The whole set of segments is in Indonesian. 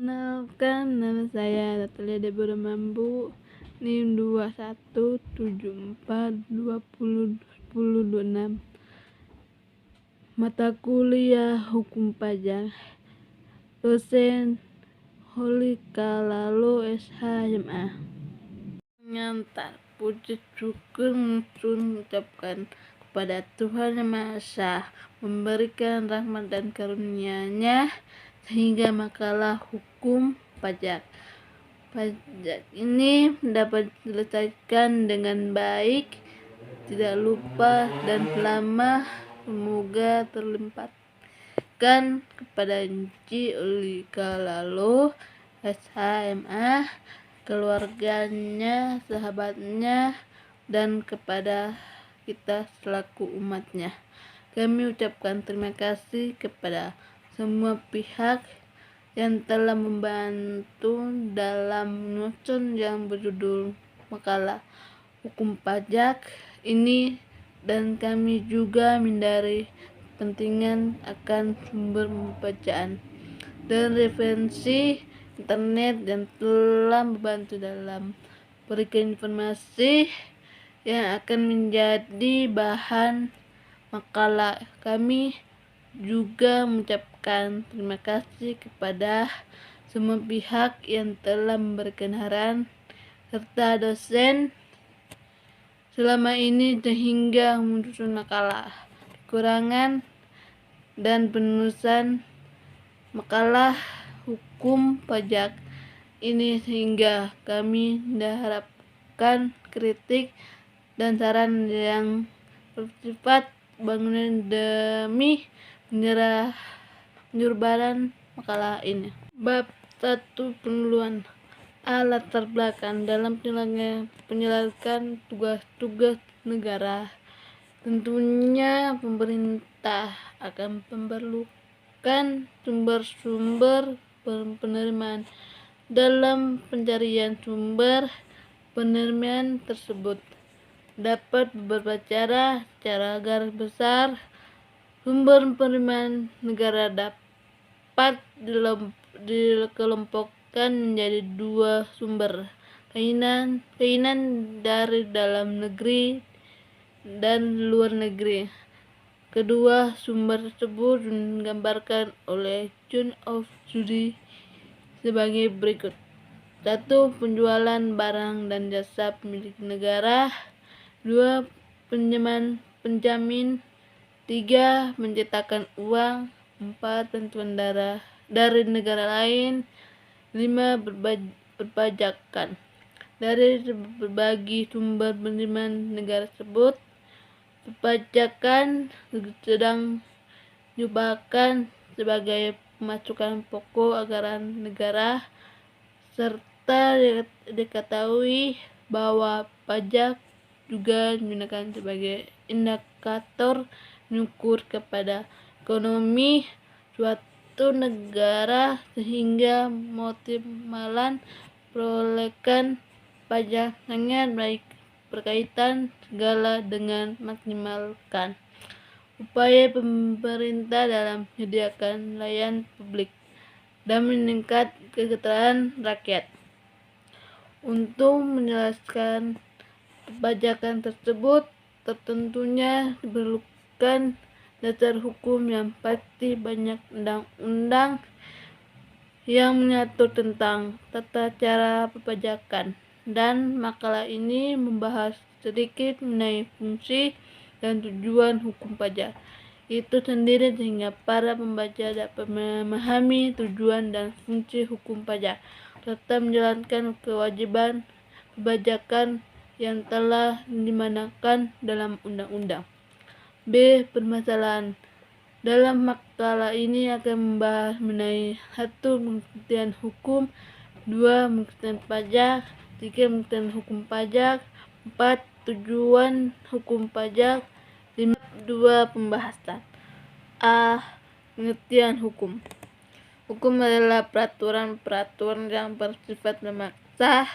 Kenalkan, nama saya Natalia Deborah Mambu, NIM 2174202026. Mata kuliah Hukum Pajak. Dosen Holika Lalu SH-MA. Mengantar puji syukur mengucapkan kepada Tuhan Yang Maha Esa, memberikan rahmat dan karunia-Nya sehingga makalah hukum pajak ini dapat diselesaikan dengan baik, tidak lupa dan lama. Semoga terlimpahkan kepada Enci Holika Lalu SH-MA, keluarganya, sahabatnya, dan kepada kita selaku umatnya. Kami ucapkan terima kasih kepada semua pihak yang telah membantu dalam menyusun yang berjudul makalah hukum pajak ini, dan kami juga menyadari kepentingan akan sumber pembacaan dan referensi internet yang telah membantu dalam memberikan informasi yang akan menjadi bahan makalah. Kami juga mengucapkan terima kasih kepada semua pihak yang telah memberikan saran serta dosen selama ini sehingga menyusun makalah. Kekurangan dan penulisan makalah hukum pajak ini sehingga kami mengharapkan kritik dan saran yang bersifat bangunan demi penyelenggaraan makalah ini. Bab 1. Penyuluhan. Latar belakang dalam penyelenggaraan tugas-tugas negara. Tentunya pemerintah akan memerlukan sumber-sumber penerimaan. Dalam pencarian sumber penerimaan tersebut dapat beberapa cara. Secara garis besar, sumber penerimaan negara dapat dikelompokkan menjadi dua sumber: keinginan dari dalam negeri dan luar negeri. Kedua sumber tersebut digambarkan oleh John of Judy sebagai berikut. 1. Penjualan barang dan jasa milik negara. 2. Penjamin. 3. Menciptakan uang. 4. Bantuan dari negara lain. 5. Perpajakan. Dari berbagai sumber penerimaan negara tersebut, perpajakan sedang diupayakan sebagai pemasukan pokok anggaran negara, serta diketahui bahwa pajak juga digunakan sebagai indikator mengukur kepada ekonomi suatu negara sehingga maksimalan perolehan pajak sangat baik berkaitan segala dengan maksimalkan upaya pemerintah dalam menyediakan layanan publik dan meningkat kesejahteraan rakyat. Untuk menjelaskan perpajakan tersebut, tentunya diperlukan dasar hukum yang pasti. Banyak undang-undang yang mengatur tentang tata cara perpajakan, dan makalah ini membahas sedikit mengenai fungsi dan tujuan hukum pajak itu sendiri sehingga para pembaca dapat memahami tujuan dan fungsi hukum pajak serta menjalankan kewajiban perpajakan yang telah dimanakan dalam undang-undang. B. Permasalahan. Dalam makalah ini akan membahas mengenai 1. Pengertian hukum. 2. Pengertian pajak. 3. Pengertian hukum pajak. 4. Tujuan hukum pajak. 5. 2. Pembahasan. Pengertian hukum. Hukum adalah peraturan-peraturan yang bersifat memaksa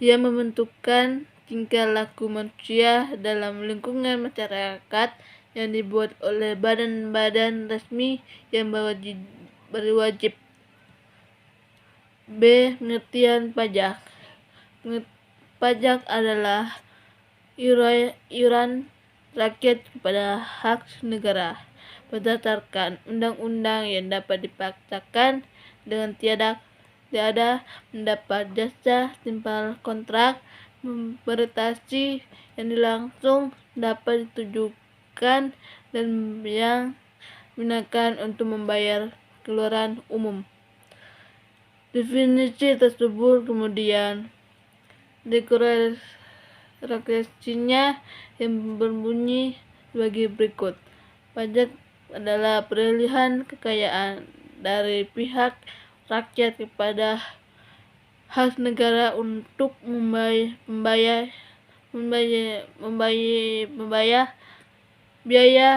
yang membentukkan tingkah laku manusia dalam lingkungan masyarakat yang dibuat oleh badan-badan resmi yang berwajib B. Pengertian pajak. Pajak adalah iuran rakyat kepada hak negara berdasarkan undang-undang yang dapat dipaksakan dengan tiada mendapat jasa timbal kontrak prestasi yang langsung dapat ditujukan dan yang digunakan untuk membayar keluaran umum. Definisi tersebut kemudian deklarasinya yang berbunyi sebagai berikut. Pajak adalah peralihan kekayaan dari pihak rakyat kepada hak negara untuk membayar biaya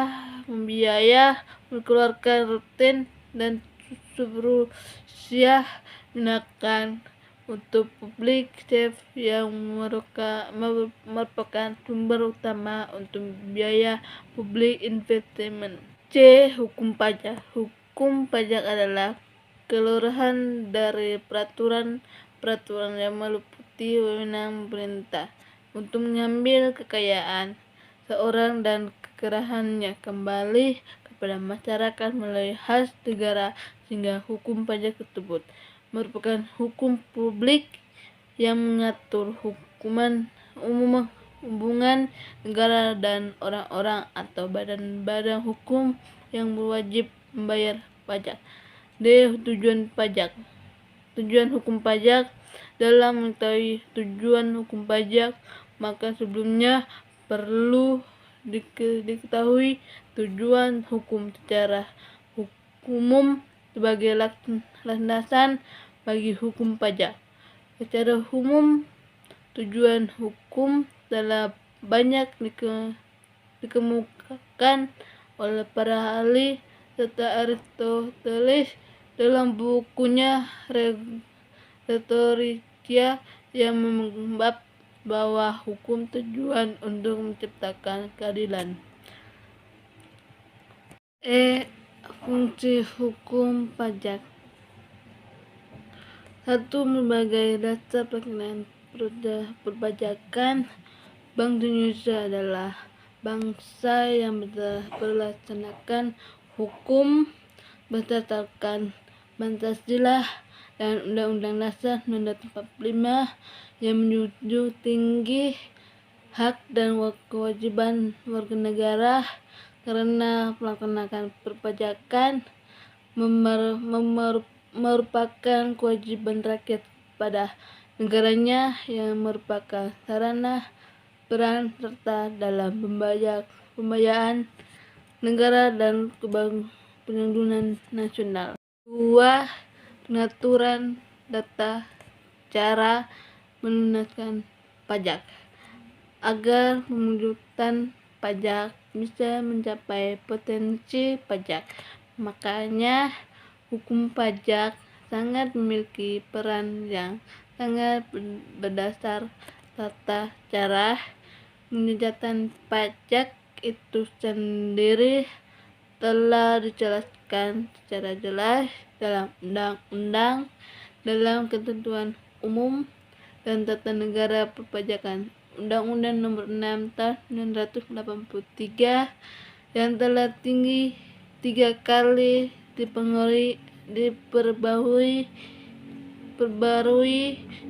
mengeluarkan rutin dan subsidiasi digunakan untuk publik yang merupakan sumber utama untuk biaya publik investment. C. Hukum pajak. Hukum pajak adalah keluaran dari peraturan yang meliputi wewenang pemerintah untuk mengambil kekayaan seorang dan kekerahannya kembali kepada masyarakat melalui hak negara, sehingga hukum pajak tersebut merupakan hukum publik yang mengatur hubungan negara dan orang-orang atau badan-badan hukum yang berwajib membayar pajak. D. Tujuan pajak. Tujuan hukum pajak. Dalam mengetahui tujuan hukum pajak, maka sebelumnya perlu diketahui tujuan hukum secara umum sebagai landasan bagi hukum pajak. Secara umum, tujuan hukum telah banyak dikemukakan oleh para ahli serta Aristoteles dalam bukunya Rhetorica yang menganggap bahwa hukum tujuan untuk menciptakan keadilan. E. Fungsi hukum pajak. 1. Berbagai dasar pelaksanaan perpajakan. Bank Indonesia adalah bangsa yang melaksanakan hukum berdasarkan Pancasila dan Undang-Undang Dasar 1945 yang menjunjung tinggi hak dan kewajiban warga negara, karena melaksanakan perpajakan merupakan kewajiban rakyat pada negaranya yang merupakan sarana peran serta dalam pembiayaan negara dan pembangunan nasional. 2. Pengaturan tata cara melunaskan pajak. Agar pemungutan pajak bisa mencapai potensi pajak, makanya hukum pajak sangat memiliki peran yang sangat berdasar. Tata cara mengerjakan pajak itu sendiri telah dijelaskan secara jelas dalam undang-undang, dalam ketentuan umum dan tata negara perpajakan, Undang-Undang Nomor 6 Tahun 1983 yang telah tiga kali diperbarui,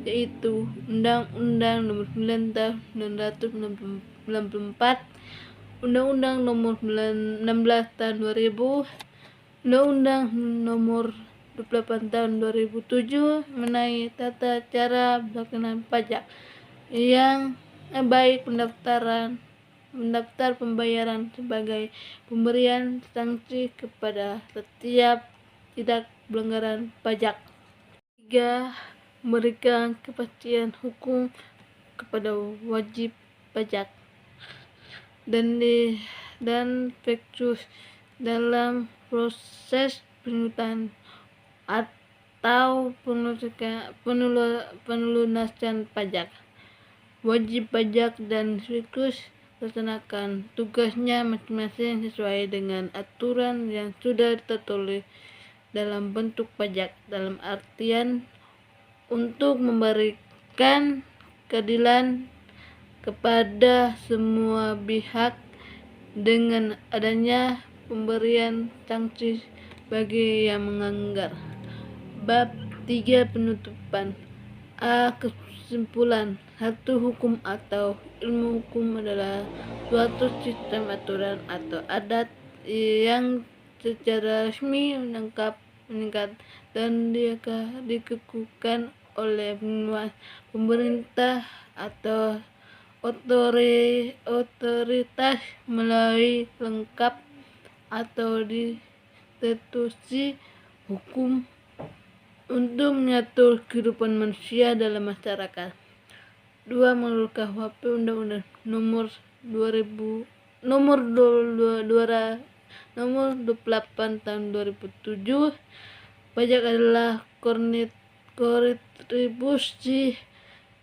yaitu Undang-Undang Nomor 9 Tahun 1994, Undang-Undang Nomor 16 Tahun 2000, Undang-Undang Nomor 28 Tahun 2007 mengenai tata cara pelaksanaan pajak, yang baik mendaftar pembayaran sebagai pemberian sanksi kepada setiap tidak pelanggaran pajak. 3. Memberikan kepastian hukum kepada wajib pajak dan fiksus dalam proses pemungutan atau pelunasan pajak. Wajib pajak dan fiksus melaksanakan tugasnya masing-masing sesuai dengan aturan yang sudah tertulis dalam bentuk pajak, dalam artian untuk memberikan keadilan kepada semua pihak dengan adanya pemberian sanksi bagi yang melanggar. Bab 3 Penutupan. Kesimpulan. 1. Hukum atau ilmu hukum adalah suatu sistem aturan atau adat yang secara resmi meningkat dan dikukuhkan oleh pemerintah atau otoritas melalui lengkap atau institusi hukum untuk mengatur kehidupan manusia dalam masyarakat. 2. Menurut KUHP Undang-Undang Nomor 28 Tahun 2007, pajak adalah kontribusi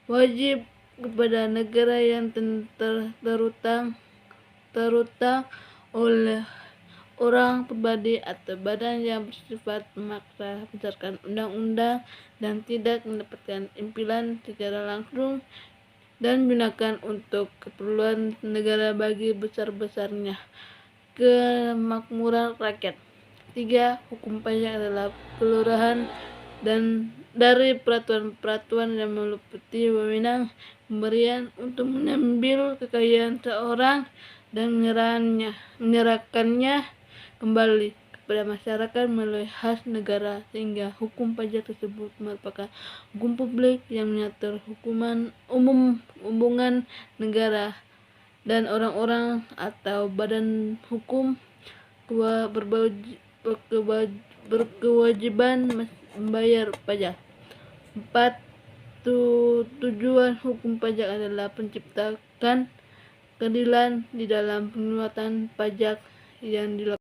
wajib kepada negara yang terutang oleh orang pribadi atau badan yang bersifat memaksa berdasarkan undang-undang dan tidak mendapatkan impilan secara langsung dan digunakan untuk keperluan negara bagi besar-besarnya kemakmuran rakyat. 3. Hukum pajak adalah kelurahan dan dari peraturan-peraturan yang meliputi wewenang pemberian untuk mengambil kekayaan seorang dan menyerahkannya kembali kepada masyarakat melalui khas negara, sehingga hukum pajak tersebut merupakan hukum publik yang mengatur hubungan negara dan orang-orang atau badan hukum berkewajiban membayar pajak. 4. Tujuan hukum pajak adalah menciptakan keadilan di dalam penguatan pajak yang dilakukan